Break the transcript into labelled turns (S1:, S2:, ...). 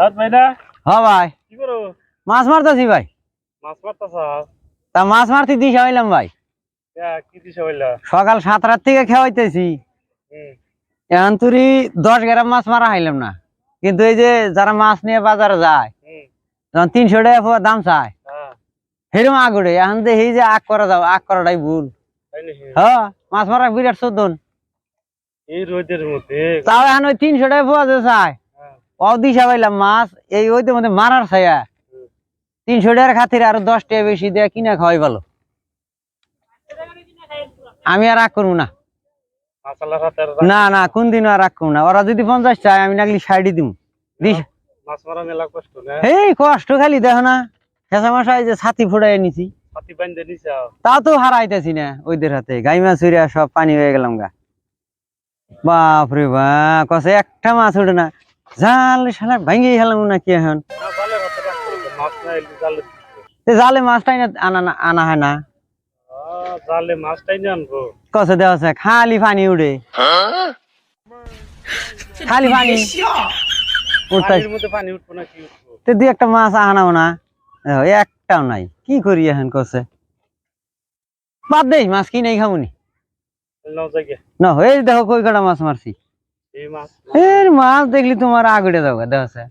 S1: সাদ ভাই না?
S2: হ্যাঁ ভাই,
S1: কি করো?
S2: মাছ মারতেছি ভাই।
S1: মাছ মারতাছ?
S2: তা মাছ মারতে দিশা হইলাম ভাই।
S1: কি দিছে হইলা?
S2: সকাল 7 রাত থেকে খাওয়াইতেছি,
S1: হুম
S2: এখন তুরি 10 গ্রাম মাছ মারা হাইলাম না। কিন্তু এই যে যারা মাছ নিয়ে বাজারে যায়,
S1: হুম
S2: যখন 300 টাকা পোয়া দাম চায়,
S1: হ্যাঁ
S2: সেরকম আগুড়ে এখন দেখি যে আগ করা যাও, আগ করাটাই ভুল।
S1: তাই নাকি?
S2: হ্যাঁ, মাছ মারা বিরাট চোদন।
S1: এই রোদের মধ্যে?
S2: তাও এখন ওই 300 টাকা পোয়া যে চায়,
S1: হ্যাঁ
S2: ও দিশা পাইলাম মাছ এই ওইতে মধ্যে মারার ছায়া
S1: হুম।
S2: 300 টাকার খাতিরে আরো 10 টাকা বেশি দেয়া কিনা খাওয়াই ভালো। আমি আর রাগ করবো না।
S1: মাছালা রাতের
S2: না না, কোনদিন আর রাগ করবো না। ওরা যদি 50 চায় আমি নাগলি 60 দিব।
S1: মাছ মারা মেলা কষ্ট না?
S2: এই কষ্ট খালি দেখো না, শেষা মশাই যে ছাতি ফুটাই নিছি,
S1: হাতি বাইন্দে নিছে?
S2: তা তো হারাইতেছি না ওইদের হাতে। গাই মাছ হইরা সব পানি হয়ে গেলাম গা। বাপরে বাপ, কসে একটা মাছ উঠে না। জাল শালা ভাঙ্গি গেলাম না কি এখন।
S1: না জালে রাতে রাখ করে মাছ না এলে জালে দিছে।
S2: জালে মাছটাই না আনা হয় না।
S1: জালে মাছটাই নিয়ে আনবো।
S2: কসে দেওয়া আছে খালি পানি উঠে, খালি পানি উঠতে।
S1: পানির মধ্যে পানি উঠবো না কি উঠবো?
S2: তো দুই একটা মাছ আনাও না, দেখো একটাও নাই। কি করি এখন কসে, বাদ দেই মাছ কিনেই খামুনি।
S1: নাও জায়গা
S2: না এই দেখো কই কটা মাছ মারছি।
S1: এই মাছ
S2: এর মাছ দেখলি তোমার আগুড়ে যাও, দেখছে